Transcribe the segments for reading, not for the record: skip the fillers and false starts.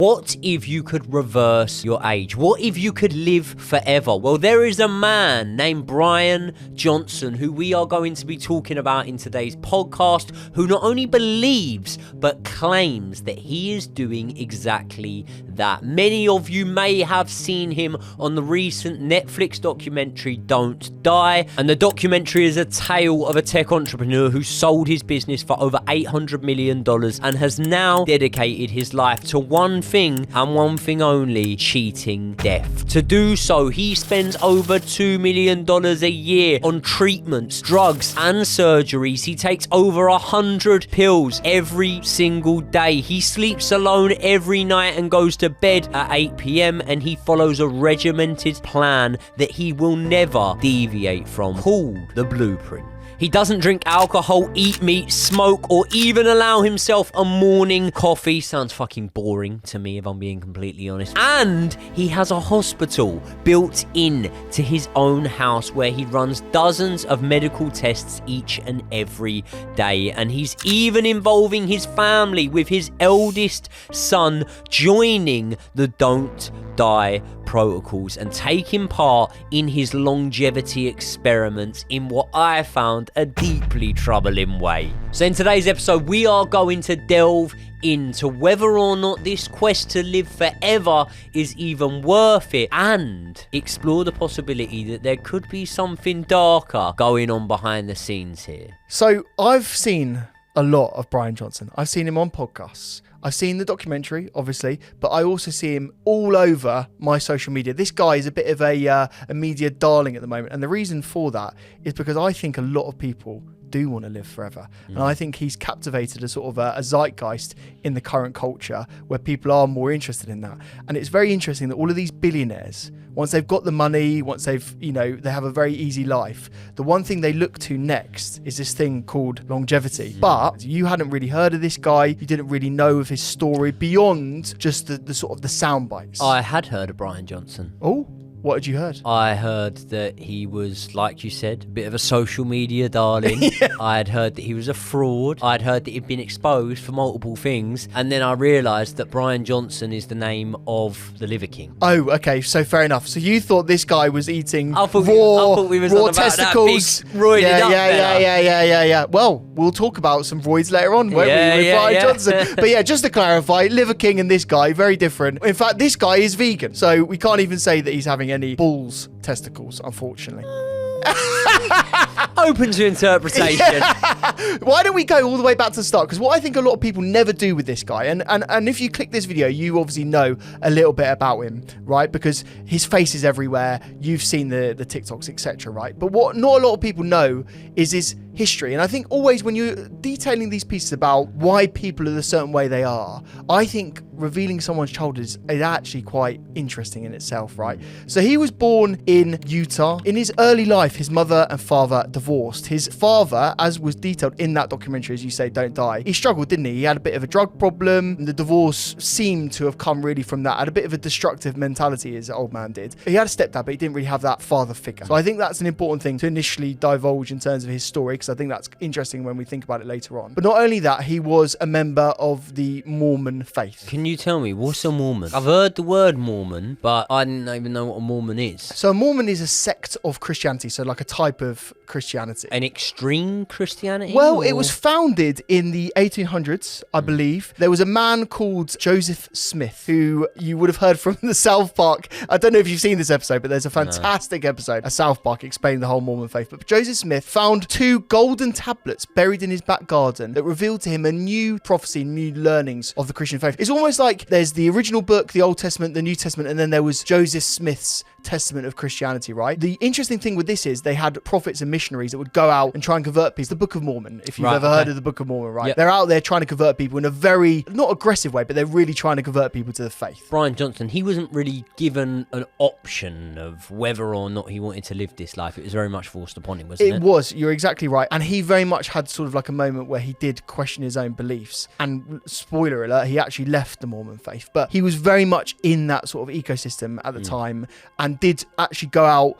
What if you could reverse your age? What if you could live forever? Well, there is a man named Bryan Johnson who we are going to be talking about in today's podcast, who not only believes but claims that he is doing exactly that. Many of you may have seen him on the recent Netflix documentary Don't Die, and the documentary is a tale of a tech entrepreneur who sold his business for over $800 million and has now dedicated his life to one thing and one thing only: cheating death. To do so, he spends over $2 million a year on treatments, drugs and surgeries. He takes over 100 pills every single day. He sleeps alone every night and goes to bed at 8 p.m. and he follows a regimented plan that he will never deviate from, called the Blueprint. He doesn't drink alcohol, eat meat, smoke, or even allow himself a morning coffee. Sounds fucking boring to me, if I'm being completely honest. And he has a hospital built in to his own house where he runs dozens of medical tests each and every day. And he's even involving his family, with his eldest son joining the Don't Die protocols and taking part in his longevity experiments in what I found a deeply troubling way. So in today's episode, we are going to delve into whether or not this quest to live forever is even worth it, and explore the possibility that there could be something darker going on behind the scenes here. So I've seen a lot of Bryan Johnson. I've seen him on podcasts. I've seen the documentary, obviously, but I also see him all over my social media. This guy is a bit of a media darling at the moment. And the reason for that is because I think a lot of people do want to live forever. And I think he's captivated a sort of a zeitgeist in the current culture where people are more interested in that. And it's very interesting that all of these billionaires, once they've got the money, once they've, they have a very easy life, the one thing they look to next is this thing called longevity. But you hadn't really heard of this guy. You didn't really know of his story beyond just the sort of the sound bites. I had heard of Bryan Johnson. Oh, what had you heard? I heard that he was, like you said, a bit of a social media darling. Yeah. I had heard that he was a fraud. I'd heard that he'd been exposed for multiple things. And then I realised that Bryan Johnson is the name of the Liver King. Oh, okay. So fair enough. So you thought this guy was eating raw testicles. Yeah. Well, we'll talk about some roids later on, won't we, with Bryan Johnson. But yeah, just to clarify, Liver King and this guy, very different. In fact, this guy is vegan. So we can't even say that he's having any balls testicles, unfortunately. Open to interpretation. Yeah. Why don't we go all the way back to the start? Because what I think a lot of people never do with this guy, and if you click this video, you obviously know a little bit about him, right? Because his face is everywhere. You've seen the TikToks, etc., right? But what not a lot of people know is his history. And I think always when you're detailing these pieces about why people are the certain way they are, I think revealing someone's childhood is actually quite interesting in itself, right? So he was born in Utah. In his early life, his mother and father divorced. His father, as was detailed in that documentary, as you say, Don't Die, he struggled, didn't he? He had a bit of a drug problem. And the divorce seemed to have come really from that. Had a bit of a destructive mentality, as the old man did. He had a stepdad, but he didn't really have that father figure. So I think that's an important thing to initially divulge in terms of his story, because I think that's interesting when we think about it later on. But not only that, he was a member of the Mormon faith. Can you tell me, what's a Mormon? I've heard the word Mormon, but I didn't even know what a Mormon is. So a Mormon is a sect of Christianity, so like a type of Christianity. An extreme Christianity? Well, it was founded in the 1800s, I believe. There was a man called Joseph Smith, who you would have heard from the South Park. I don't know if you've seen this episode, but there's a fantastic episode of South Park explaining the whole Mormon faith. But Joseph Smith found 2 golden tablets buried in his back garden that revealed to him a new prophecy, new learnings of the Christian faith. It's almost like there's the original book, the Old Testament, the New Testament, and then there was Joseph Smith's Testament of Christianity, right? The interesting thing with this is they had prophets and missionaries that would go out and try and convert people. It's the Book of Mormon, if you've ever heard of the Book of Mormon, right? Yep. They're out there trying to convert people in a very, not aggressive way, but they're really trying to convert people to the faith. Bryan Johnson, he wasn't really given an option of whether or not he wanted to live this life. It was very much forced upon him, wasn't it? It was, you're exactly right. And he very much had sort of like a moment where he did question his own beliefs. And spoiler alert, he actually left the Mormon faith. But he was very much in that sort of ecosystem at the time and did actually go out,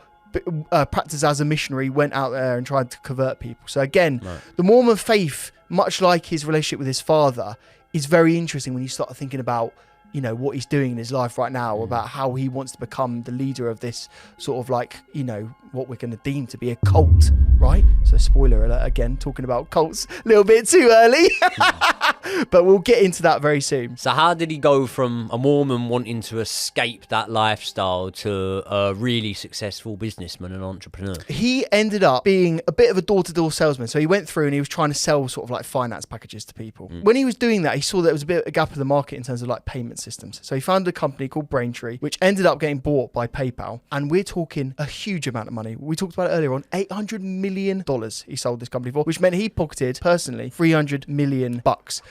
practice as a missionary, went out there and tried to convert people. So again, the Mormon faith, much like his relationship with his father, is very interesting when you start thinking about you know, what he's doing in his life right now, about how he wants to become the leader of this sort of like, you know, what we're going to deem to be a cult, right? So spoiler alert, again, talking about cults a little bit too early. But we'll get into that very soon. So how did he go from a Mormon wanting to escape that lifestyle to a really successful businessman and entrepreneur? He ended up being a bit of a door-to-door salesman. So he went through and he was trying to sell sort of like finance packages to people. When he was doing that, he saw that there was a bit of a gap in the market in terms of like payment systems. So he found a company called Braintree, which ended up getting bought by PayPal. And we're talking a huge amount of money. We talked about it earlier on, $800 million he sold this company for, which meant he pocketed personally $300 million.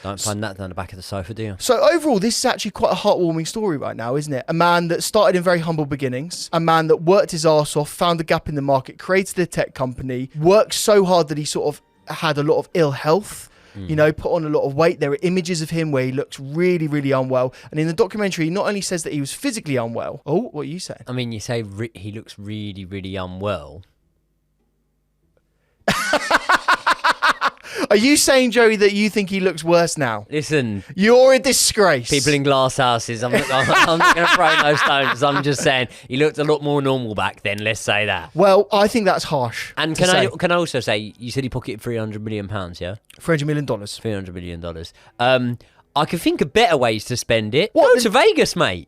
Don't find that down the back of the sofa, do you? So overall, this is actually quite a heartwarming story right now, isn't it? A man that started in very humble beginnings, a man that worked his arse off, found a gap in the market, created a tech company, worked so hard that he sort of had a lot of ill health, you know, put on a lot of weight. There are images of him where he looks really, really unwell. And in the documentary, he not only says that he was physically unwell. Oh, what are you saying? I mean, you say he looks really, really unwell. Are you saying, Joey, that you think he looks worse now? Listen, you're a disgrace. people in glass houses, I'm not going to throw no stones. I'm just saying he looked a lot more normal back then, let's say that. Well, I think that's harsh. And can I also say, you said he pocketed £300 million, yeah? $300 million. $300 million. I can think of better ways to spend it. Go to Vegas, mate.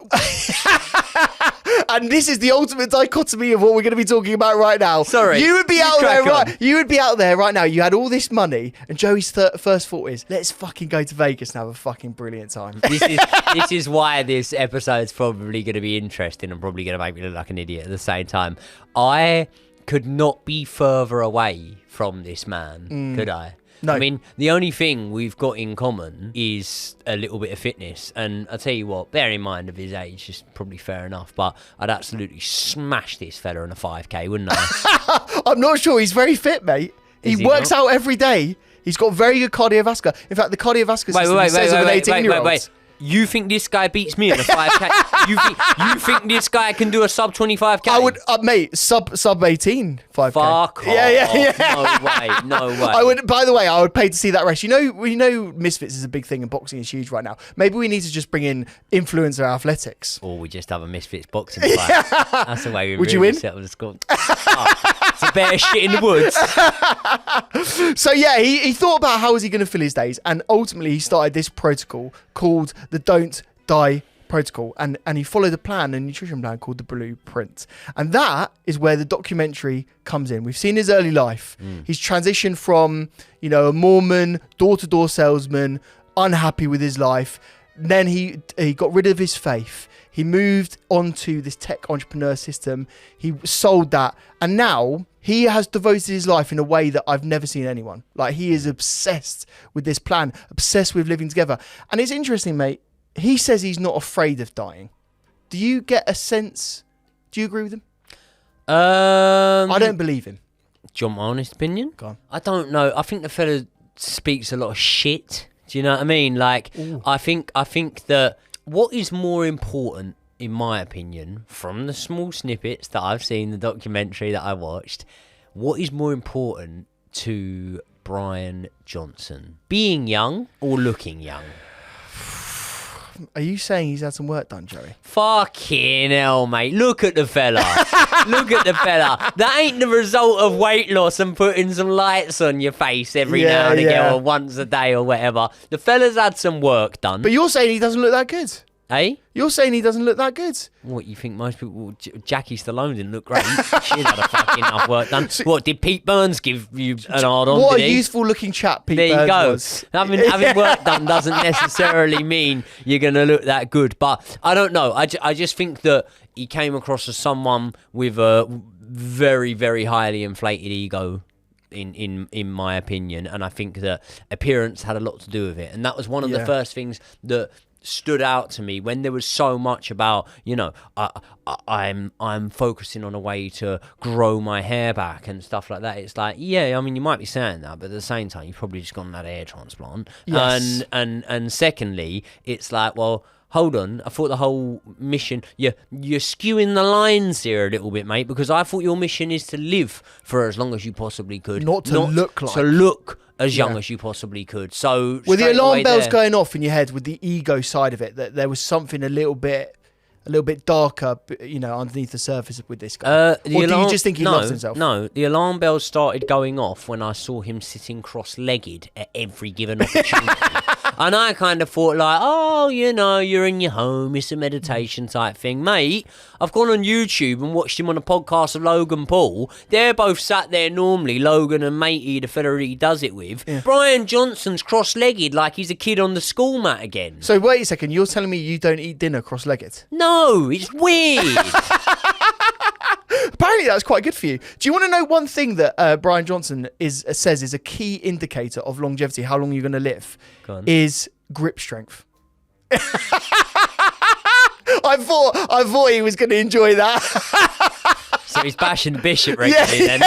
And this is the ultimate dichotomy of what we're going to be talking about right now. Sorry. You would be out there, right? You would be out there right now. You had all this money, and Joey's first thought is, let's fucking go to Vegas and have a fucking brilliant time. This is why this episode's probably going to be interesting and probably going to make me look like an idiot at the same time. I could not be further away from this man, could I? No. I mean, the only thing we've got in common is a little bit of fitness. And I'll tell you what, bear in mind of his age, is probably fair enough, but I'd absolutely smash this fella in a 5K, wouldn't I? I'm not sure. He's very fit, mate. He works out every day. He's got very good cardiovascular. In fact, the cardiovascular system says of an 18-year-old. You think this guy beats me in a 5K? you think this guy can do a sub 25K? I would, mate, sub 18 5K. Fuck off. Yeah. No way. I would. By the way, I would pay to see that race. You know, Misfits is a big thing and boxing is huge right now. Maybe we need to just bring in influencer athletics. Or we just have a Misfits boxing fight. That's the way we would really you win? settle the score. It's a bear shit in the woods. So yeah, he thought about how was he going to fill his days, and ultimately he started this protocol called the Don't Die protocol, and he followed a plan, a nutrition plan called the Blueprint, and that is where the documentary comes in. We've seen his early life. He's transitioned from, you know, a Mormon door-to-door salesman, unhappy with his life. Then he got rid of his faith. He moved on to this tech entrepreneur system. He sold that, and now he has devoted his life in a way that I've never seen anyone. Like, he is obsessed with this plan, obsessed with living together. And it's interesting, mate. He says he's not afraid of dying. Do you get a sense? Do you agree with him? I don't believe him. Do you want my honest opinion? Go on. I don't know. I think the fella speaks a lot of shit. Do you know what I mean? Like, ooh. I think that what is more important, in my opinion, from the small snippets that I've seen, the documentary that I watched, what is more important to Bryan Johnson? Being young or looking young? Are you saying he's had some work done, Joey? Fucking hell, mate. Look at the fella. Look at the fella. That ain't the result of weight loss and putting some lights on your face every now and again, or once a day or whatever. The fella's had some work done. But you're saying he doesn't look that good. Eh? You're saying he doesn't look that good. What, you think most people... Jackie Stallone didn't look great. She had a fucking enough work done. What, did Pete Burns give you an hard-on? What a youthful looking chap Pete Burns was. Having work done doesn't necessarily mean you're going to look that good. But I don't know. I just think that he came across as someone with a very, very highly inflated ego. In my opinion, and I think that appearance had a lot to do with it, and that was one of the first things that stood out to me when there was so much about, you know, I'm focusing on a way to grow my hair back and stuff like that. It's like, yeah, I mean, you might be saying that, but at the same time, you've probably just gone and had a hair transplant. Yes. And secondly, it's like, well, hold on. I thought the whole mission, you're skewing the lines here a little bit, mate, because I thought your mission is to live for as long as you possibly could. Not to look like. To look as young as you possibly could. So with the alarm bells going off in your head with the ego side of it, that there was something a little bit darker, you know, underneath the surface with this guy. Or do you just think he loves himself? No, the alarm bells started going off when I saw him sitting cross-legged at every given opportunity. And I kind of thought like, oh, you know, you're in your home, it's a meditation type thing. Mate, I've gone on YouTube and watched him on a podcast of Logan Paul. They're both sat there normally, Logan and Matey, the fella he does it with. Yeah. Bryan Johnson's cross-legged like he's a kid on the school mat again. So wait a second, you're telling me you don't eat dinner cross-legged? No, it's weird. Apparently that's quite good for you. Do you want to know one thing that Bryan Johnson says is a key indicator of longevity, how long you're going to live, is grip strength. I thought he was going to enjoy that. So he's bashing the bishop regularly then.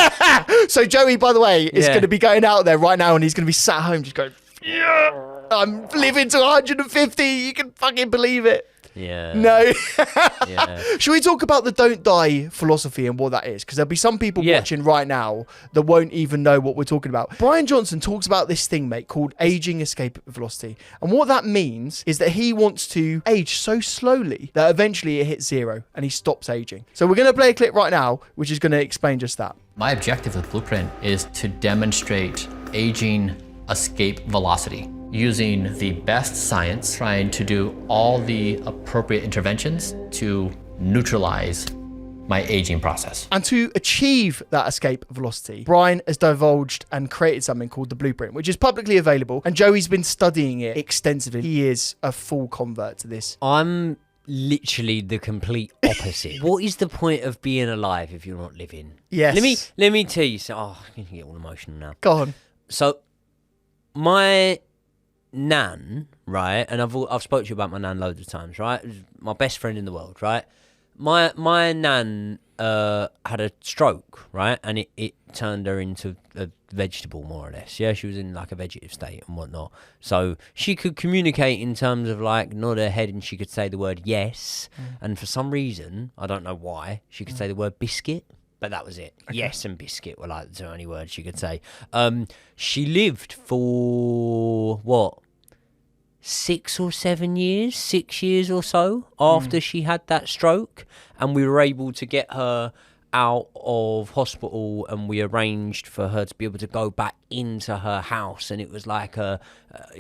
So Joey, by the way, is going to be going out there right now and he's going to be sat home just going, I'm living to 150. You can fucking believe it. Yeah. No. Should we talk about the don't die philosophy and what that is? Because there'll be some people watching right now that won't even know what we're talking about. Bryan Johnson talks about this thing, mate, called aging escape velocity. And what that means is that he wants to age so slowly that eventually it hits zero and he stops aging. So we're going to play a clip right now, which is going to explain just that. My objective with Blueprint is to demonstrate aging escape velocity, using the best science, trying to do all the appropriate interventions to neutralize my aging process. And to achieve that escape velocity, Bryan has divulged and created something called the Blueprint, which is publicly available. And Joey's been studying it extensively. He is a full convert to this. I'm literally the complete opposite. What is the point of being alive if you're not living? Yes. Let me tell you. So, I can get all emotional now. Go on. So, my nan, right, and I've spoke to you about my nan loads of times, right? My best friend in the world, right? My nan had a stroke, right, and it turned her into a vegetable, more or less. Yeah, she was in like a vegetative state and whatnot. So she could communicate in terms of like nod her head, and she could say the word yes. And for some reason, I don't know why, she could say the word biscuit. But that was it. Okay. Yes and biscuit were like the two only words she could say. She lived for, what, 6 or 7 years, 6 years or so after she had that stroke. And we were able to get her out of hospital, and we arranged for her to be able to go back into her house. And it was like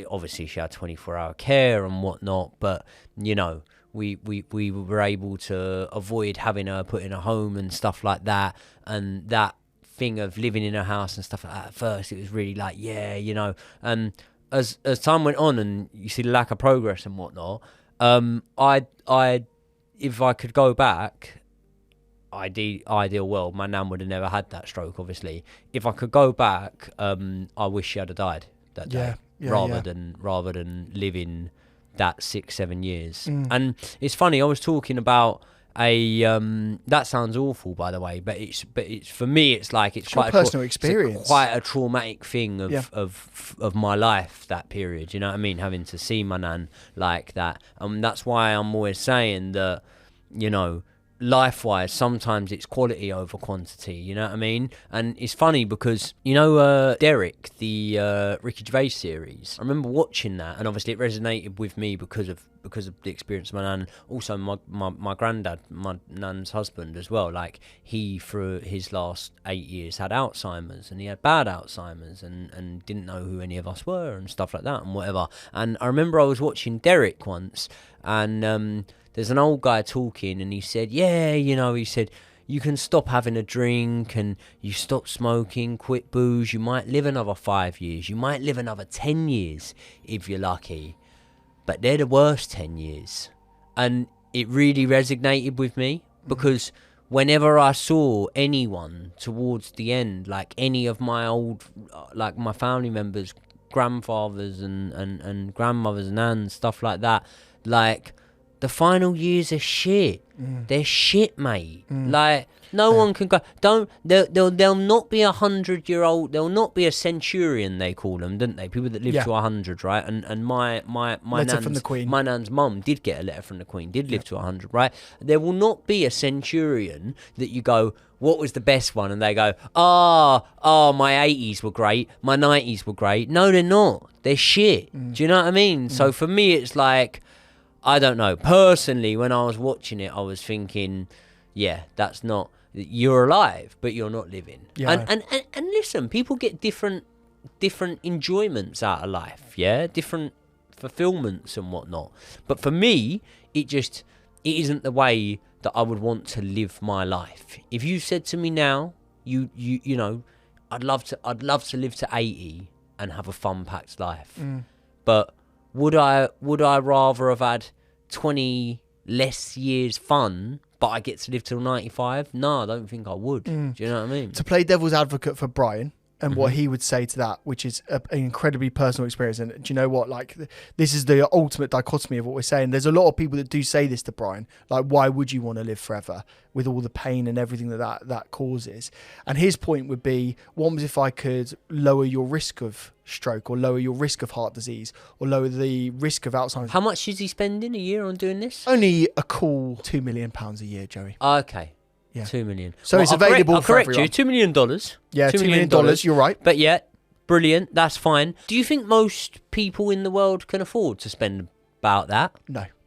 obviously she had 24-hour care and whatnot, but, you know, we were able to avoid having her put in a home and stuff like that. And that thing of living in a house and stuff like that, at first it was really like, yeah, you know. And as time went on and you see the lack of progress and whatnot, I if I could go back, ideal world, my nan would have never had that stroke, obviously. If I could go back, I wish she had died that day, rather than living that 6-7 years. And it's funny, I was talking about that sounds awful, by the way, but it's for me, it's like it's quite a personal experience, quite a traumatic thing of my life, that period, you know what I mean, having to see my nan like that. That's why I'm always saying that, you know, life-wise, sometimes it's quality over quantity, you know what I mean? And it's funny because, you know, Derek, the Ricky Gervais series, I remember watching that, and obviously it resonated with me because of the experience of my nan. Also, my granddad, my nan's husband as well, like, he, through his last 8 years, had Alzheimer's, and he had bad Alzheimer's, and didn't know who any of us were and stuff like that and whatever. And I remember I was watching Derek once, and there's an old guy talking, and he said, yeah, you know, he said, you can stop having a drink, and you stop smoking, quit booze, you might live another 5 years, you might live another 10 years if you're lucky, but they're the worst 10 years. And it really resonated with me, because whenever I saw anyone towards the end, like any of my old, like my family members, grandfathers and grandmothers and aunts, stuff like that, like, the final years are shit. They're shit, mate. Like, no one can go. They'll not be 100-year-old. They'll not be a centurion. They call them, didn't they? People that live to 100, right? And my Letter from the Queen. My nan's mum did get a letter from the Queen. Did live to 100, right? There will not be a centurion that you go, what was the best one? And they go, my 80s were great. My 90s were great. No, they're not. They're shit. Do you know what I mean? So for me, it's like, I don't know. Personally, when I was watching it, I was thinking, yeah, that's not... You're alive, but you're not living. Yeah. And listen, people get different enjoyments out of life, yeah? Different fulfillments and whatnot. But for me, it isn't the way that I would want to live my life. If you said to me now, you know, I'd love to live to 80 and have a fun-packed life. But would I rather have had 20 less years fun, but I get to live till 95? No, I don't think I would. Do you know what I mean? To play devil's advocate for Bryan and what he would say to that, which is an incredibly personal experience. And do you know what? Like, this is the ultimate dichotomy of what we're saying. There's a lot of people that do say this to Bryan. Like, why would you want to live forever with all the pain and everything that causes? And his point would be, what was if I could lower your risk of stroke, or lower your risk of heart disease, or lower the risk of Alzheimer's? How much is he spending a year on doing this? Only a cool £2 million a year, Joey. Okay. Yeah. $2 million. So it's available for correct everyone. you, $2 million. Yeah, $2 million, you're right. But yeah, brilliant, that's fine. Do you think most people in the world can afford to spend about that?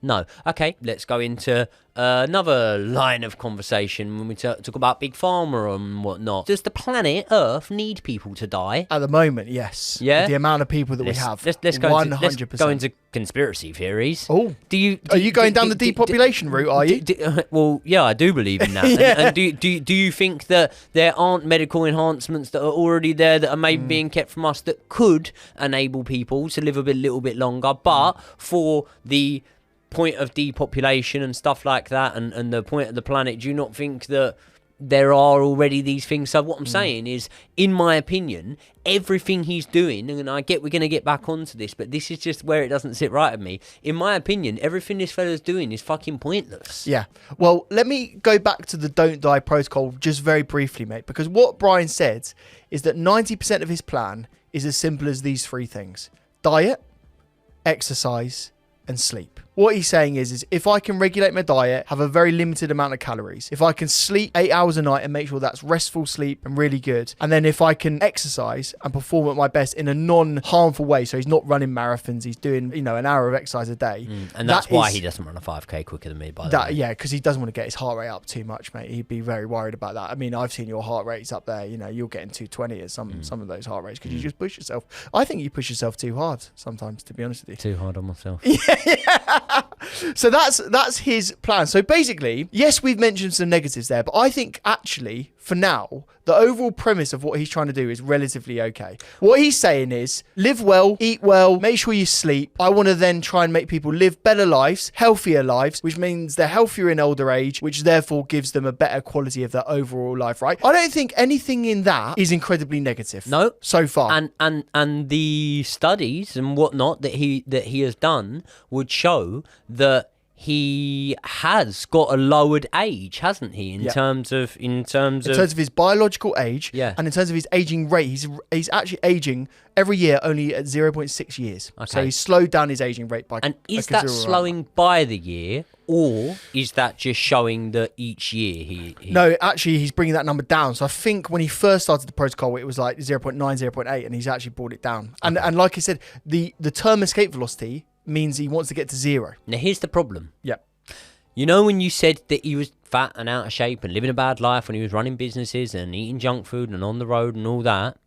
No. Okay, let's go into another line of conversation when we talk about Big Pharma and whatnot. Does the planet Earth need people to die? At the moment, yes. Yeah? With the amount of people that we have. Let's go 100%. Go into conspiracy theories. Oh. Are you going down the depopulation route, are you? Well, yeah, I do believe in that. And do you think that there aren't medical enhancements that are already there that are maybe being kept from us that could enable people to live a little bit longer, but for the point of depopulation and stuff like that, and the point of the planet, do you not think that there are already these things? So what I'm saying is, in my opinion, everything he's doing, and I get we're going to get back onto this, but this is just where it doesn't sit right with me. In my opinion, everything this fella's doing is fucking pointless. Yeah. Well, let me go back to the don't die protocol just very briefly, mate, because what Bryan said is that 90% of his plan is as simple as these three things: diet, exercise, and sleep. What he's saying is if I can regulate my diet, have a very limited amount of calories, if I can sleep 8 hours a night and make sure that's restful sleep and really good, and then if I can exercise and perform at my best in a non-harmful way, so he's not running marathons, he's doing, an hour of exercise a day. And that's why he doesn't run a 5K quicker than me, by the way. Yeah, because he doesn't want to get his heart rate up too much, mate. He'd be very worried about that. I mean, I've seen your heart rates up there. You're getting 220 at some of those heart rates because you just push yourself. I think you push yourself too hard sometimes, to be honest with you. Too hard on myself. Yeah. So that's his plan. So basically, yes, we've mentioned some negatives there, but I think actually, for now, the overall premise of what he's trying to do is relatively okay. What he's saying is live well, eat well, make sure you sleep. I want to then try and make people live better lives, healthier lives, which means they're healthier in older age, which therefore gives them a better quality of their overall life, right? I don't think anything in that is incredibly negative. No. So far. And the studies and whatnot that he has done would show that he has got a lowered age, hasn't he? In terms of his biological age, and in terms of his aging rate, he's actually aging every year only at 0.6 years. Okay. So he's slowed down his aging rate by. And is that slowing by the year, or is that just showing that each year he? No, actually, he's bringing that number down. So I think when he first started the protocol, it was like 0.9, 0.8, and he's actually brought it down. Okay. And like I said, the term escape velocity means he wants to get to 0. Now here's the problem. Yeah. When you said that he was fat and out of shape and living a bad life when he was running businesses and eating junk food and on the road and all that,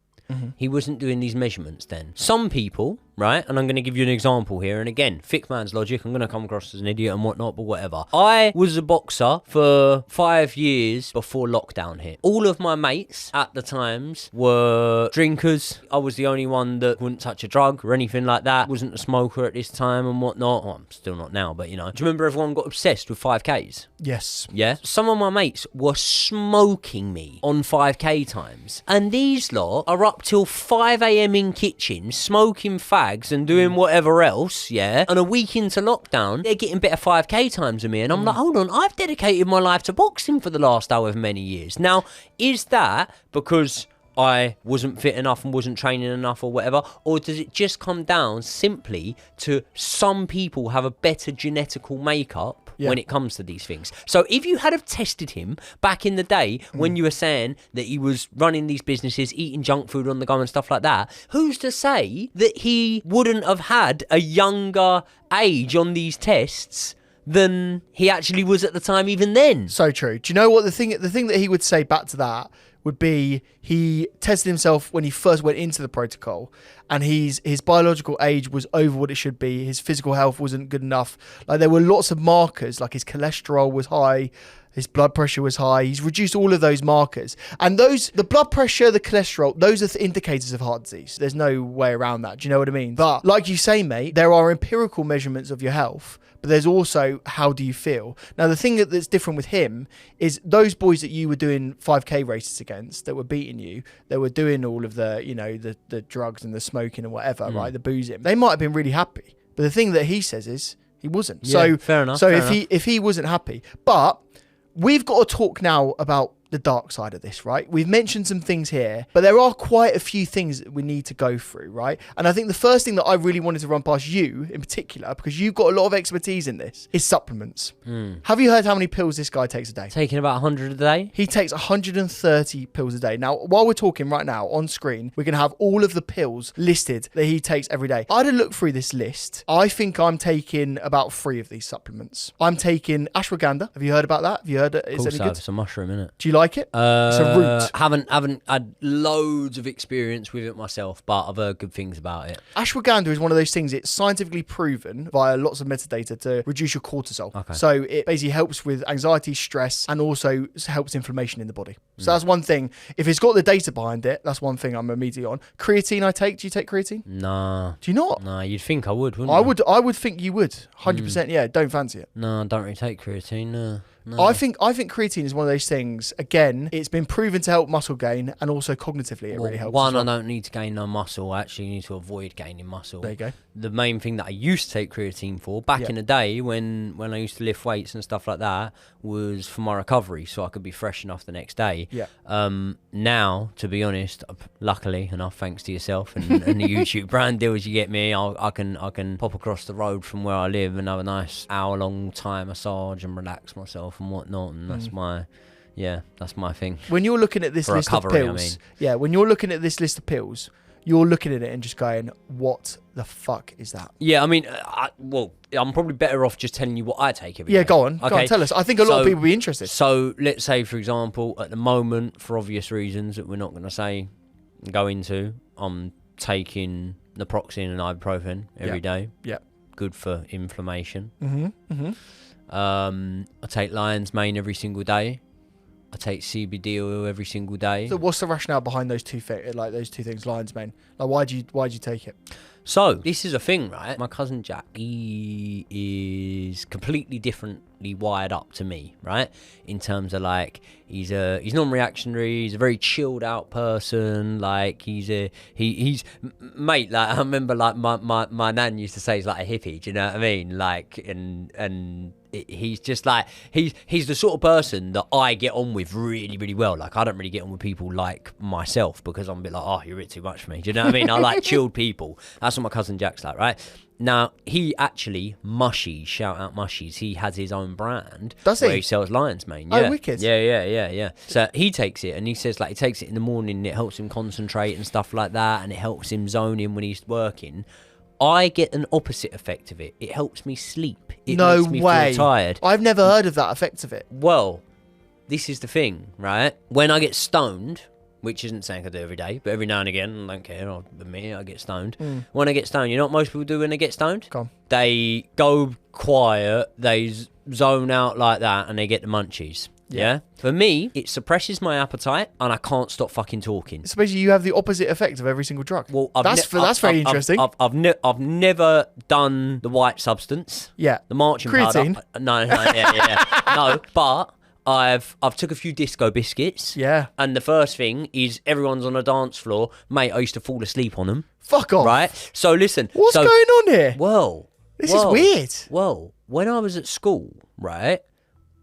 he wasn't doing these measurements then. Some people, right, and I'm going to give you an example here, and again, thick man's logic, I'm going to come across as an idiot and whatnot, but whatever. I was a boxer for 5 years before lockdown hit. All of my mates at the times were drinkers. I was the only one that wouldn't touch a drug or anything like that. Wasn't a smoker at this time and whatnot. Well, I'm still not now, but Do you remember everyone got obsessed with 5Ks? Yes. Yeah? Some of my mates were smoking me on 5K times. And these lot are up till 5 a.m. in kitchens, smoking fags, bags and doing whatever else, yeah, and a week into lockdown, they're getting better 5K times than me. And I'm like, hold on, I've dedicated my life to boxing for the last however many years. Now, is that because I wasn't fit enough and wasn't training enough or whatever, or does it just come down simply to some people have a better genetical makeup when it comes to these things? So if you had have tested him back in the day when you were saying that he was running these businesses, eating junk food on the go and stuff like that, who's to say that he wouldn't have had a younger age on these tests than he actually was at the time even then? So true. Do you know what the thing that he would say back to that would be, he tested himself when he first went into the protocol, and his biological age was over what it should be. His physical health wasn't good enough. Like, there were lots of markers, like his cholesterol was high, his blood pressure was high. He's reduced all of those markers. And the blood pressure, the cholesterol, those are indicators of heart disease. There's no way around that. Do you know what I mean? But like you say, mate, there are empirical measurements of your health, but there's also how do you feel. Now, the thing that's different with him is those boys that you were doing 5K races against, that were beating you, that were doing all of the, you know, the drugs and the smoking and whatever, right, the boozing, they might have been really happy. But the thing that he says is he wasn't. Yeah, so fair enough. So fair if he wasn't happy, but we've got to talk now about the dark side of this, right? We've mentioned some things here, but there are quite a few things that we need to go through, right? And I think the first thing that I really wanted to run past you in particular, because you've got a lot of expertise in this, is supplements. Have you heard how many pills this guy takes a day? Taking about 100 a day? He takes 130 pills a day. Now, while we're talking right now on screen, we're going to have all of the pills listed that he takes every day. I had a look through this list. I think I'm taking about 3 of these supplements. I'm taking ashwagandha. Have you heard about that? Have you heard it? It's any good? It's a mushroom, isn't it? Do you like it? It's a root. Haven't had loads of experience with it myself, but I've heard good things about it. Ashwagandha is one of those things, it's scientifically proven via lots of metadata to reduce your cortisol. Okay. So it basically helps with anxiety, stress, and also helps inflammation in the body. So that's one thing. If it's got the data behind it, that's one thing I'm immediately on. Creatine I take. Do you take creatine? Nah. Do you not? Nah, you'd think I would, wouldn't you? I would think you would. 100%. Yeah, don't fancy it. No, I don't really take creatine, no. I think creatine is one of those things. Again, it's been proven to help muscle gain, and also cognitively it really helps. One, I don't need to gain no muscle. I actually need to avoid gaining muscle. There you go. The main thing that I used to take creatine for back in the day when I used to lift weights and stuff like that was for my recovery, so I could be fresh enough the next day. Yeah. Now, to be honest, luckily enough, thanks to yourself and the YouTube brand deals you get me, I can pop across the road from where I live and have a nice hour-long Thai massage and relax myself and whatnot, and that's my thing. When you're looking at this For list recovery, of pills, when you're looking at this list of pills, you're looking at it and just going, what the fuck is that? Yeah, I mean, I'm probably better off just telling you what I take every day. Yeah, go on, tell us. I think a lot of people will be interested. So let's say, for example, at the moment, for obvious reasons that we're not going to go into, I'm taking naproxen and ibuprofen every day. Yeah. Good for inflammation. Mm-hmm. I take lion's mane every single day. I take CBD oil every single day. So what's the rationale behind those two things, lion's mane? Like, why'd you take it? So this is a thing, right? My cousin Jack, he is completely differently wired up to me, right? In terms of like, he's non-reactionary. He's a very chilled out person. Like mate. Like I remember, like my nan used to say he's like a hippie. Do you know what I mean? Like and. He's just like he's the sort of person that I get on with really, really well. Like I don't really get on with people like myself because I'm a bit like, oh, you're a bit too much for me. Do you know what I mean? I like chilled people. That's what my cousin Jack's like, right? Now he actually Mushies, shout out Mushies. He has his own brand. Does he? Where he sells lion's mane. Oh, Yeah. wicked. Yeah. So he takes it and he says like he takes it in the morning. And it helps him concentrate and stuff like that, and it helps him zone in when he's working. I get an opposite effect of it. It helps me sleep. It makes me feel tired. I've never heard of that effect of it. Well, this is the thing, right? When I get stoned, which isn't something I do every day, but every now and again, I don't care, I'll admit I get stoned. When I get stoned, you know what most people do when they get stoned? Go on. They go quiet, they zone out like that, and they get the munchies. Yeah. For me, it suppresses my appetite and I can't stop fucking talking. So basically you have the opposite effect of every single drug. Well, that's very interesting. I've never done the white substance. Yeah. The marching Creatine. powder. No, yeah. No, but I've took a few disco biscuits. Yeah. And the first thing is everyone's on a dance floor. Mate, I used to fall asleep on them. Fuck off. Right? So listen. What's going on here? This is weird. Well, when I was at school, right,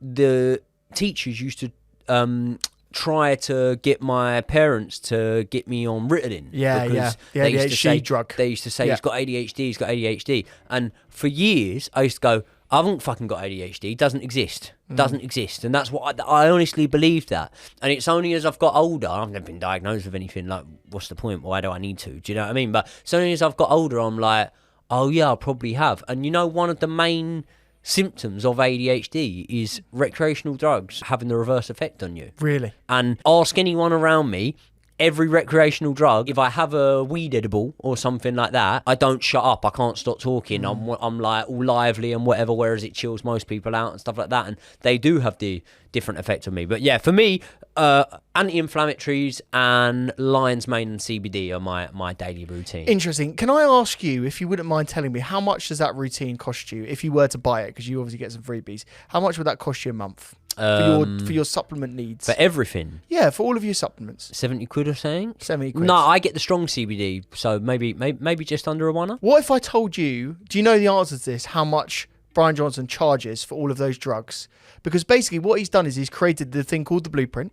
the teachers used to try to get my parents to get me on Ritalin. Yeah. The they used to say, drug. They used to say, he's got ADHD. And for years, I used to go, I haven't fucking got ADHD. Doesn't exist. Doesn't exist. And that's what I honestly believed that. And it's only as I've got older, I've never been diagnosed with anything. Like, what's the point? Why do I need to? Do you know what I mean? But as soon as I've got older, I'm like, oh yeah, I probably have. And you know, one of the main symptoms of ADHD is recreational drugs having the reverse effect on you. Really? And ask anyone around me, every recreational drug, if I have a weed edible or something like that, I don't shut up. I can't stop talking. I'm like all lively and whatever, whereas it chills most people out and stuff like that. And they do have the different effect on me. But yeah, for me, anti-inflammatories and lion's mane and CBD are my daily routine. Interesting. Can I ask you, if you wouldn't mind telling me, how much does that routine cost you if you were to buy it? Because you obviously get some freebies. How much would that cost you a month? For your supplement needs. For everything? Yeah, for all of your supplements. 70 quid or something? 70 quid. No, I get the strong CBD, so maybe just under a $1. What if I told you, do you know the answer to this, how much Bryan Johnson charges for all of those drugs? Because basically what he's done is he's created the thing called the Blueprint.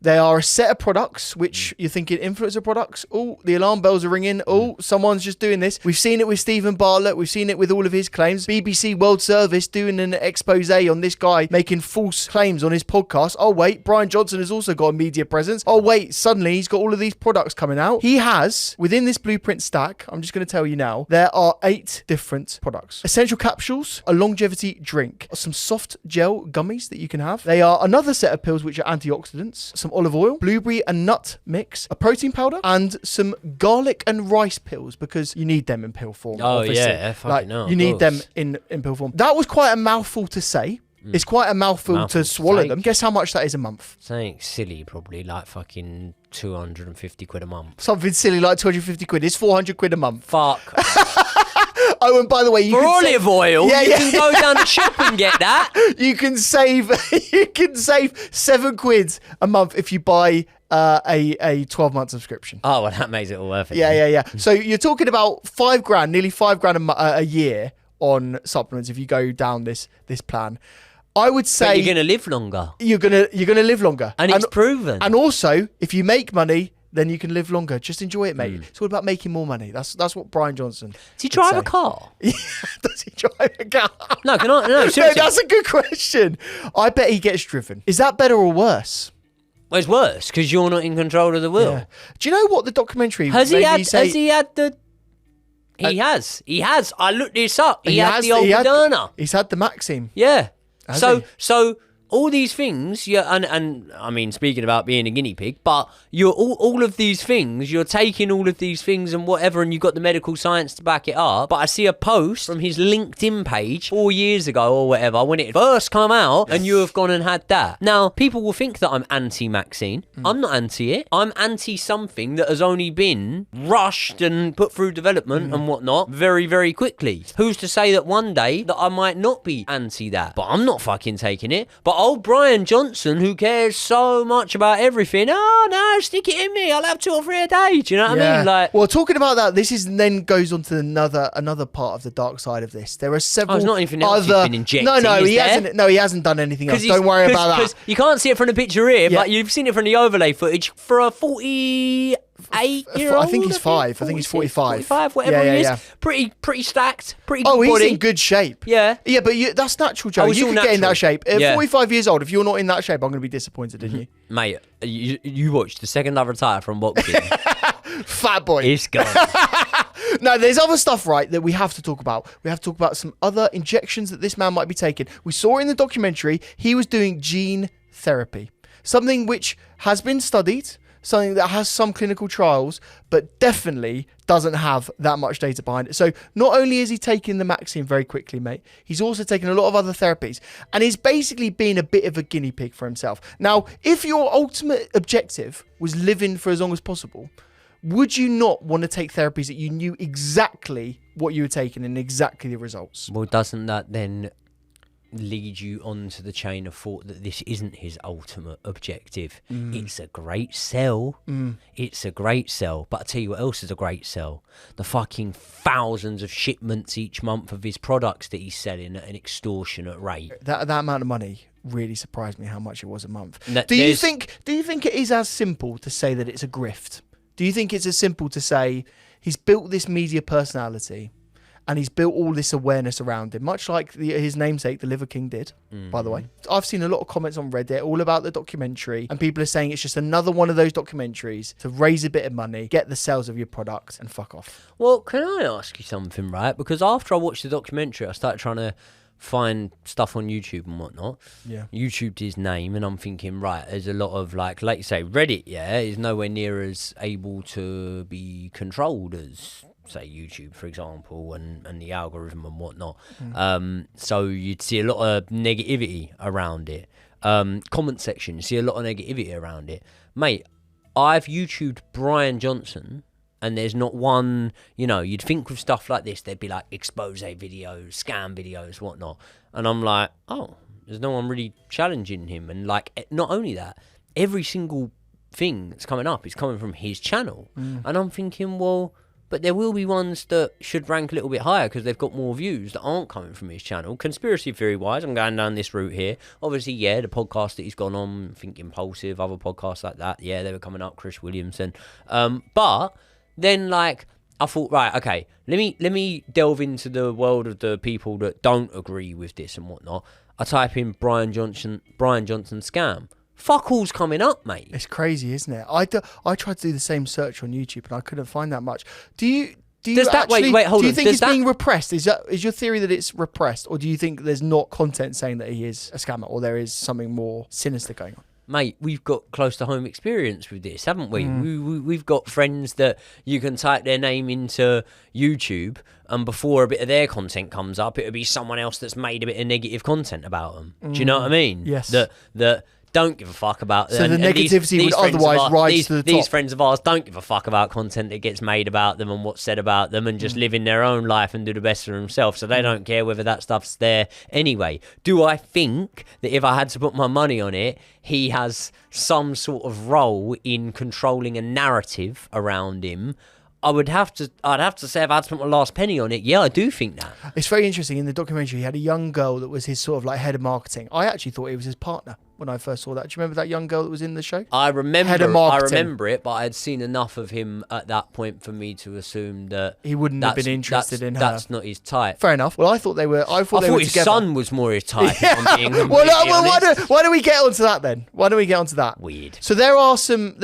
They are a set of products, which you're thinking influencer products. Oh, the alarm bells are ringing. Oh, someone's just doing this. We've seen it with Stephen Bartlett. We've seen it with all of his claims. BBC World Service doing an expose on this guy making false claims on his podcast. Oh, wait, Bryan Johnson has also got a media presence. Oh, wait, suddenly he's got all of these products coming out. He has, within this Blueprint stack, I'm just going to tell you now, there are 8 different products. Essential capsules, a longevity drink, some soft gel gummies that you can have. They are another set of pills which are antioxidants, some olive oil, blueberry and nut mix, a protein powder, and some garlic and rice pills, because you need them in pill form. Oh, obviously. yeah, fucking hell, you need them in pill form. That was quite a mouthful to say. It's quite a mouthful to swallow them. Guess how much that is a month? Something silly, probably like fucking 250 quid a month. Something silly like 250 quid. It's 400 quid a month. Fuck. Oh, and by the way, you For can olive oil, Yeah, you yeah. can go down the shop and get that. You can save 7 quid a month if you buy a 12-month subscription. Oh, well, that makes it all worth it. Yeah. So you're talking about £5,000, nearly £5,000 a year on supplements if you go down this plan. I would say But you're going to live longer. you're gonna live longer, And it's proven. And also, if you make money, then you can live longer. Just enjoy it, mate. It's all about making more money. That's what Bryan Johnson. Does he drive a car? Does he drive a car? No, can I? No, No, seriously. that's a good question. I bet he gets driven. Is that better or worse? Well, it's worse because you're not in control of the wheel. Yeah. Do you know what the documentary Has made he had? me say? Has he had the? He has. He has. I looked this up. He had has- the old Moderna. He's had the Maxim. Yeah. Has So he? so all these things, yeah, and I mean, speaking about being a guinea pig, but you're all of these things, you're taking all of these things and whatever, and you've got the medical science to back it up. But I see a post from his LinkedIn page 4 years ago or whatever, when it first come out, and you have gone and had that. Now, people will think that I'm anti-vaccine. I'm not anti it. I'm anti something that has only been rushed and put through development and whatnot very, very quickly. Who's to say that one day that I might not be anti that? But I'm not fucking taking it. But old Bryan Johnson, who cares so much about everything, oh no, stick it in me. I'll have 2 or 3 a day. Do you know what I mean? Like, well, talking about that, this is then goes on to another part of the dark side of this. There are several. there's not anything else other. he's been injecting, No, is he there? hasn't. No, he hasn't done anything else. he's- Don't worry about that. Because you can't see it from the picture here, Yeah. but you've seen it from the overlay footage for a 48-year-old. I think he's 5. I think he's 45. 45, whatever Yeah, he is. yeah. Pretty stacked. Pretty good Oh, he's body. in good shape. Yeah. Yeah, but that's natural, Joe. Oh, it's You all could get in natural. that shape. At Yeah. 45 years old, if you're not in that shape, I'm going to be disappointed in you. Mate, you watched the second I retire from boxing. Fat boy. It's gone. No, there's other stuff, right, that we have to talk about. We have to talk about some other injections that this man might be taking. We saw in the documentary, he was doing gene therapy. Something which has been studied, something that has some clinical trials, but definitely doesn't have that much data behind it. So not only is he taking the Maxim very quickly, mate, he's also taking a lot of other therapies. And he's basically being a bit of a guinea pig for himself. Now, if your ultimate objective was living for as long as possible, would you not want to take therapies that you knew exactly what you were taking and exactly the results? Well, doesn't that then lead you onto the chain of thought that this isn't his ultimate objective. It's a great sell. It's a great sell. But I tell you what else is a great sell. The fucking thousands of shipments each month of his products that he's selling at an extortionate rate. That amount of money really surprised me how much it was a month. No, Do you think it is as simple to say that it's a grift? Do you think it's as simple to say he's built this media personality and he's built all this awareness around him, much like his namesake, the Liver King, did, by the way? I've seen a lot of comments on Reddit all about the documentary, and people are saying it's just another one of those documentaries to raise a bit of money, get the sales of your product, and fuck off. Well, can I ask you something, right? Because after I watched the documentary, I started trying to find stuff on YouTube and whatnot. Yeah. YouTubed his name, and I'm thinking, right, there's a lot of like you say, Reddit, is nowhere near as able to be controlled as, say, YouTube, for example, and the algorithm and whatnot. So you'd see a lot of negativity around it. Comment section, you see a lot of negativity around it. Mate, I've YouTubed Bryan Johnson, and there's not one, you'd think with stuff like this, there'd be like expose videos, scam videos, whatnot. And I'm like, oh, there's no one really challenging him. And like, not only that, every single thing that's coming up is coming from his channel. And I'm thinking, well, but there will be ones that should rank a little bit higher because they've got more views that aren't coming from his channel. Conspiracy theory-wise, I'm going down this route here. Obviously, the podcast that he's gone on, I think Impulsive, other podcasts like that, they were coming up, Chris Williamson. But then, like, I thought, right, okay, let me delve into the world of the people that don't agree with this and whatnot. I type in Bryan Johnson scam. Fuck all's coming up, mate. It's crazy, isn't it? I tried to do the same search on YouTube and I couldn't find that much. Do you think it's being repressed? Is your theory that it's repressed, or do you think there's not content saying that he is a scammer, or there is something more sinister going on? Mate, we've got close to home experience with this, haven't we? We've got friends that you can type their name into YouTube, and before a bit of their content comes up, it'll be someone else that's made a bit of negative content about them. Do you know what I mean? Yes. That don't give a fuck about them. So the negativity would otherwise rise to the top. These friends of ours don't give a fuck about content that gets made about them and what's said about them, and just live in their own life and do the best for themselves. So they don't care whether that stuff's there anyway. Do I think that if I had to put my money on it, he has some sort of role in controlling a narrative around him? I'd have to say, if I had to put my last penny on it, yeah, I do think that. It's very interesting. In the documentary, he had a young girl that was his sort of like head of marketing. I actually thought it was his partner when I first saw that. Do you remember that young girl that was in the show? I remember it, but I had seen enough of him at that point for me to assume that he wouldn't have been interested in her. That's not his type. Fair enough. Well, I thought they were. I thought his together. Son was more his type. Yeah. If I'm being honest. Why do we get onto that then? Why do we get onto that? Weird. So there are some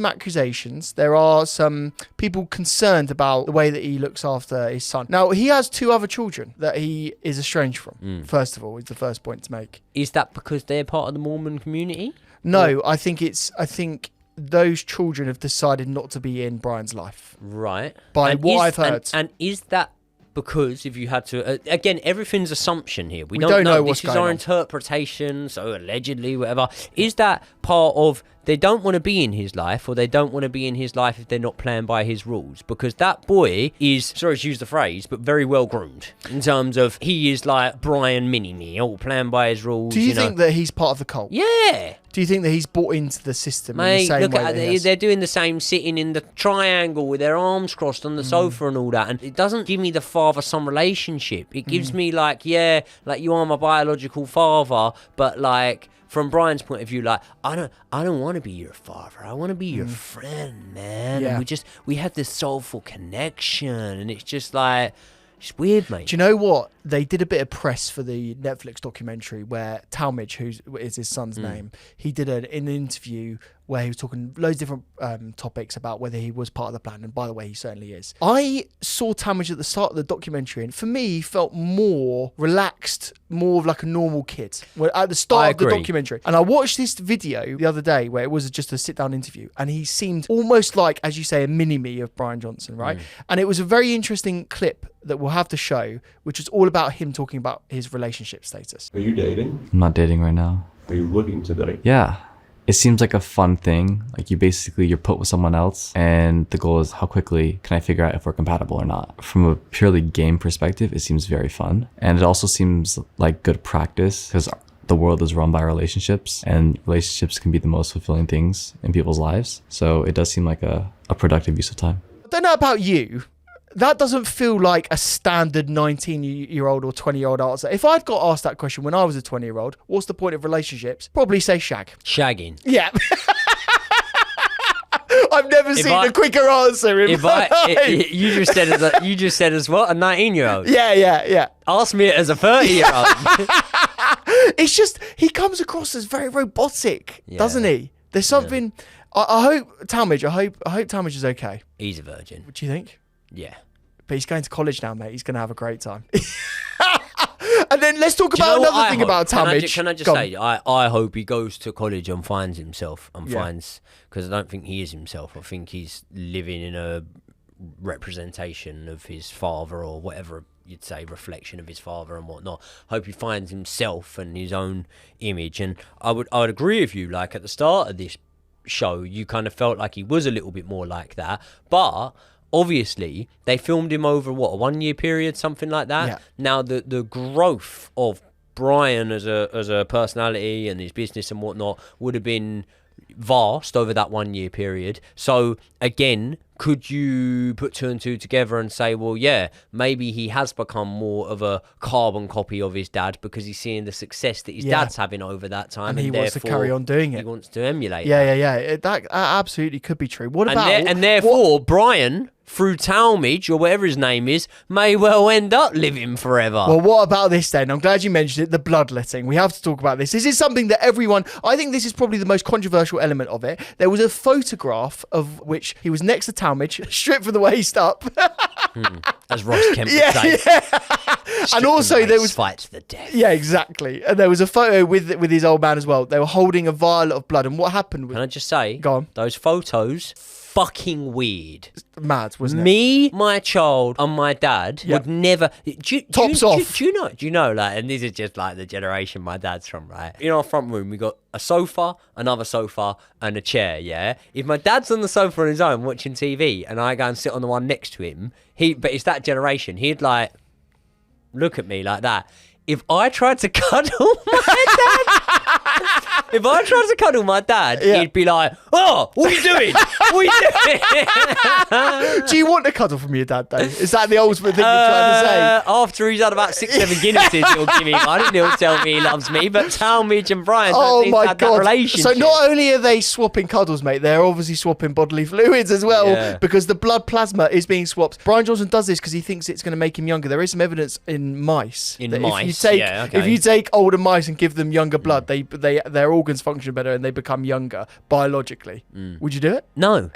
accusations. There are some people concerned about the way that he looks after his son. Now, he has 2 other children that he is estranged from. First of all, is the first point to make. Is that because they're part of the Mormon community? No, I think those children have decided not to be in Bryan's life. Right. I've heard. And is that because, if you had to, again, everything's assumption here. We don't know This what's is going our on. interpretation, so allegedly, whatever. Is that part of they don't want to be in his life, or they don't want to be in his life if they're not playing by his rules? Because that boy is, sorry to use the phrase, but very well groomed in terms of he is like Brian Mini-Me, all playing by his rules. Do you think that he's part of the cult? Yeah. Do you think that he's bought into the system in the Mate, same look way at they're doing the same, sitting in the triangle with their arms crossed on the sofa and all that, and it doesn't give me the father-son relationship. It gives me like you are my biological father, but like from Bryan's point of view, like I don't want to be your father. I want to be your friend, man. Yeah. And we have this soulful connection, and it's just like. It's weird, mate. Do you know what? They did a bit of press for the Netflix documentary where Talmage, who is his son's name, he did an interview where he was talking loads of different topics about whether he was part of the plan. And by the way, he certainly is. I saw Talmage at the start of the documentary, and for me, he felt more relaxed, more of like a normal kid at the start of the documentary. And I watched this video the other day where it was just a sit-down interview, and he seemed almost like, as you say, a mini-me of Bryan Johnson, right? And it was a very interesting clip that we'll have to show, which is all about him talking about his relationship status. Are you dating? I'm not dating right now. Are you looking to date? Yeah. it seems like a fun thing. Like you're put with someone else and the goal is how quickly can I figure out if we're compatible or not. From a purely game perspective, it seems very fun. And it also seems like good practice because the world is run by relationships and relationships can be the most fulfilling things in people's lives. So it does seem like a productive use of time. I don't know about you. That doesn't feel like a standard 19-year-old or 20-year-old answer. If I'd got asked that question when I was a 20-year-old, what's the point of relationships? Probably say shag. Shagging. Yeah. I've never seen a quicker answer in my life. You just said as what? A 19-year-old? Yeah. Ask me it as a 30-year-old. It's just, he comes across as very robotic, doesn't he? There's something... I hope Talmage is okay. He's a virgin. What do you think? Yeah. But he's going to college now, mate. He's going to have a great time. And then let's talk about another thing about Talmage. Can I just say, I hope he goes to college and finds himself finds, because I don't think he is himself. I think he's living in a representation of his father or whatever you'd say, reflection of his father and whatnot. Hope he finds himself and his own image. And I would agree with you, like at the start of this show, you kind of felt like he was a little bit more like that. But obviously, they filmed him over, a 1 year period, something like that. Yeah. Now, the growth of Bryan as a personality and his business and whatnot would have been vast over that 1 year period. So, again, could you put two and two together and say, well, yeah, maybe he has become more of a carbon copy of his dad because he's seeing the success that his dad's having over that time. And he wants to carry on doing it. He wants to emulate that absolutely could be true. What about... And therefore, Bryan, through Talmage, or whatever his name is, may well end up living forever. Well, what about this then? I'm glad you mentioned it, the bloodletting. We have to talk about this. This is something that everyone... I think this is probably the most controversial element of it. There was a photograph of which he was next to Talmage, stripped from the waist up. As Ross Kemp would say. Yeah. And also there was... Fight to the death. Yeah, exactly. And there was a photo with his old man as well. They were holding a vial of blood. And what happened was... Can I just say... Go on. Those photos... fucking weird. Mad, wasn't it? Me, my child, and my dad would never... Tops off. Do you know, like, and this is just like the generation my dad's from, right? In our front room, we got a sofa, another sofa, and a chair, yeah? If my dad's on the sofa on his own watching TV, and I go and sit on the one next to him, but it's that generation, he'd like, look at me like that. If I tried to cuddle my dad, he'd be like, "Oh, what are you doing? What are you doing?" Do you want a cuddle from your dad, though? Is that the ultimate thing you're trying to say? After he's had about 6-7 Guinnesses, he'll give me one, and he'll tell me he loves me. But Talmage and Bryan don't seem to have that relationship. So not only are they swapping cuddles, mate, they're obviously swapping bodily fluids as well, because the blood plasma is being swapped. Bryan Johnson does this because he thinks it's going to make him younger. There is some evidence in mice. If you take older mice and give them younger blood, their organs function better and they become younger biologically. Would you do it? No.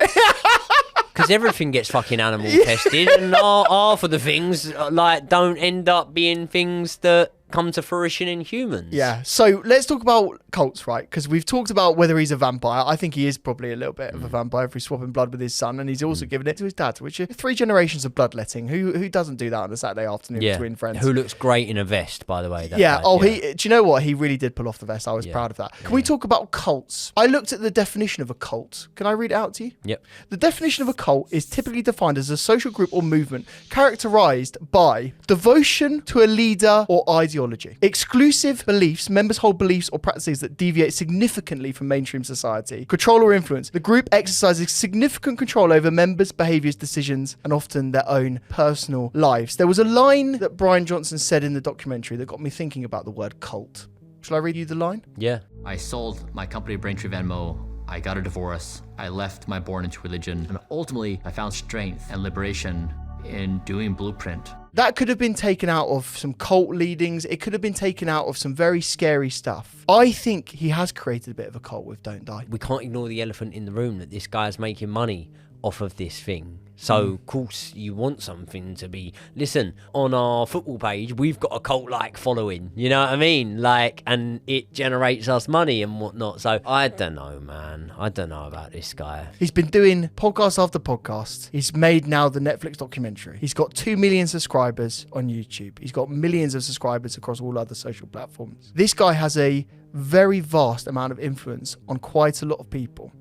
Because everything gets fucking animal tested, and half of the things like don't end up being things that come to fruition in humans. Yeah. So let's talk about cults, right? Because we've talked about whether he's a vampire. I think he is probably a little bit of a vampire if he's swapping blood with his son, and he's also given it to his dad, which are 3 generations of bloodletting. Who doesn't do that on a Saturday afternoon between friends? Who looks great in a vest, by the way. He. Do you know what? He really did pull off the vest. I was proud of that. Can we talk about cults? I looked at the definition of a cult. Can I read it out to you? Yep. The definition of a cult is typically defined as a social group or movement characterized by devotion to a leader or ideology, exclusive beliefs, members hold beliefs or practices that deviate significantly from mainstream society, control or influence. The group exercises significant control over members' behaviors, decisions, and often their own personal lives. There was a line that Bryan Johnson said in the documentary that got me thinking about the word cult. Shall I read you the line? Yeah. I sold my company Braintree Venmo. I got a divorce. I left my born into religion. And ultimately, I found strength and liberation in doing Blueprint. That could have been taken out of some cult leadings. It could have been taken out of some very scary stuff. I think he has created a bit of a cult with Don't Die. We can't ignore the elephant in the room that this guy's making money off of this thing. So, of course, you want something to be... Listen, on our football page, we've got a cult-like following. You know what I mean? Like, and it generates us money and whatnot. So, I don't know, man. I don't know about this guy. He's been doing podcast after podcast. He's made now the Netflix documentary. He's got 2 million subscribers on YouTube. He's got millions of subscribers across all other social platforms. This guy has a very vast amount of influence on quite a lot of people.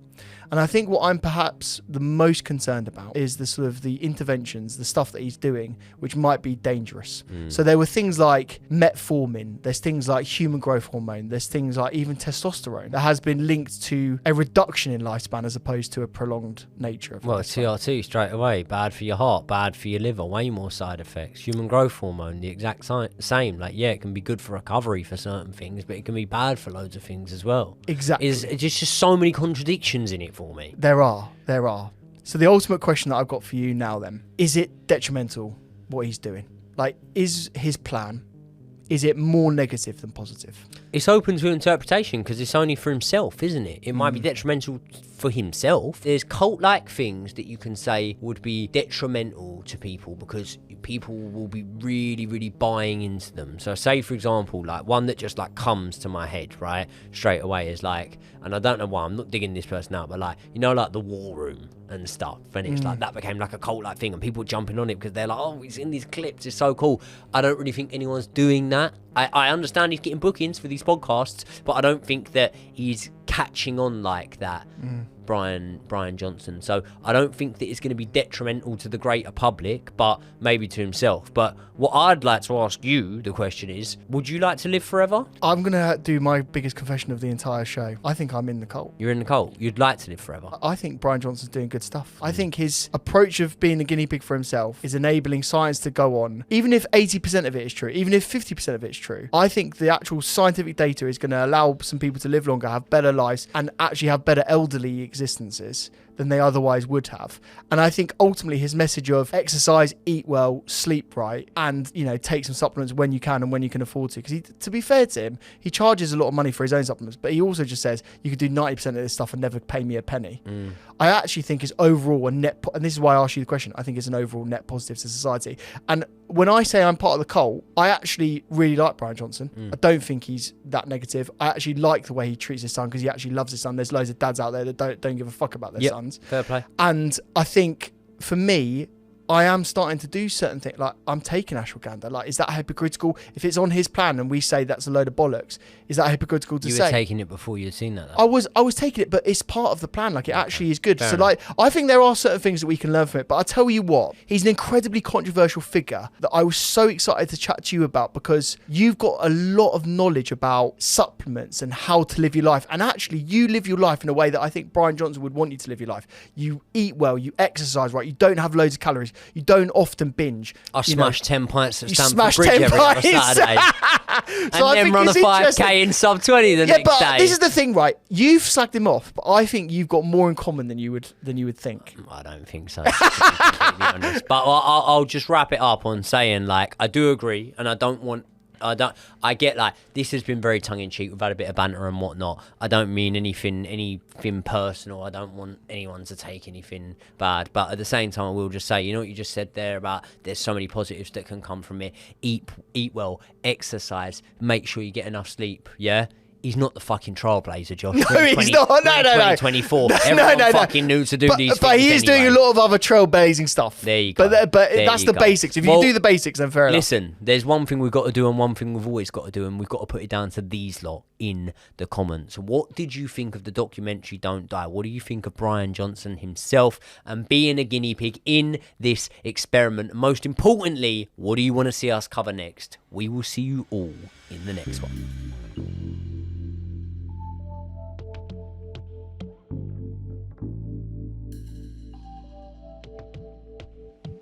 And I think what I'm perhaps the most concerned about is the sort of the interventions, the stuff that he's doing, which might be dangerous. So there were things like metformin, there's things like human growth hormone, there's things like even testosterone that has been linked to a reduction in lifespan as opposed to a prolonged nature of lifespan. TRT straight away, bad for your heart, bad for your liver, way more side effects. Human growth hormone, the exact same. Like, yeah, it can be good for recovery for certain things, but it can be bad for loads of things as well. Exactly. It's just so many contradictions in it for me. There are. So the ultimate question that I've got for you now then, is it detrimental what he's doing? Like, is his plan, is it more negative than positive? It's open to interpretation because it's only for himself, isn't it? It might be detrimental for himself. There's cult-like things that you can say would be detrimental to people because people will be really, really buying into them. So say, for example, like one that just like comes to my head, right, straight away is like, and I don't know why, I'm not digging this person out, but like, you know, like the War Room and stuff. And it's like, that became like a cult-like thing and people jumping on it because they're like, oh, he's in these clips, it's so cool. I don't really think anyone's doing that. I understand he's getting bookings for these podcasts, but I don't think that he's catching on like that, Bryan Johnson. So I don't think that it's going to be detrimental to the greater public, but maybe to himself. But what I'd like to ask you, the question is, would you like to live forever? I'm going to do my biggest confession of the entire show. I think I'm in the cult. You're in the cult. You'd like to live forever. I think Bryan Johnson's doing good stuff. I think his approach of being a guinea pig for himself is enabling science to go on. Even if 80% of it is true, even if 50% of it is true, I think the actual scientific data is going to allow some people to live longer, have better lives, and actually have better elderly existences than they otherwise would have. And I think ultimately his message of exercise, eat well, sleep right, and, you know, take some supplements when you can and when you can afford to. Because to be fair to him, he charges a lot of money for his own supplements, but he also just says you could do 90% of this stuff and never pay me a penny. I actually think it's overall a net, and this is why I asked you the question, I think it's an overall net positive to society. And when I say I'm part of the cult, I actually really like Bryan Johnson. I don't think he's that negative. I actually like the way he treats his son because he actually loves his son. There's loads of dads out there that don't give a fuck about their sons. Fair play. And I think for me, I am starting to do certain things. Like, I'm taking ashwagandha. Like, is that hypocritical? If it's on his plan and we say that's a load of bollocks, is that hypocritical to say? You were taking it before you'd seen that, though. I was taking it, but it's part of the plan. Like, it actually is good. So, like, I think there are certain things that we can learn from it. But I tell you what, he's an incredibly controversial figure that I was so excited to chat to you about because you've got a lot of knowledge about supplements and how to live your life. And actually, you live your life in a way that I think Bryan Johnson would want you to live your life. You eat well, you exercise right, you don't have loads of calories. You don't often binge. I smash 10 pints at Stamford smash Bridge 10 every other pints. Saturday. So and then run a 5k in sub 20 the next but day. This is the thing, right? You've slagged him off, but I think you've got more in common than you would think. I don't think so, to be completely honest. But I'll just wrap it up on saying, like, I do agree, and I get, like, this has been very tongue-in-cheek. We've had a bit of banter and whatnot. I don't mean anything personal. I don't want anyone to take anything bad. But at the same time, I will just say, you know what you just said there about there's so many positives that can come from it. Eat well, exercise, make sure you get enough sleep, yeah? He's not the fucking trailblazer, Josh. No, he's not. No. 2024. Everyone fucking knew to do these things. But he is doing a lot of other trailblazing stuff. There you go. But that's the basics. If you do the basics, then fair enough. Listen, there's one thing we've got to do and one thing we've always got to do, and we've got to put it down to these lot in the comments. What did you think of the documentary Don't Die? What do you think of Bryan Johnson himself and being a guinea pig in this experiment? And most importantly, what do you want to see us cover next? We will see you all in the next one.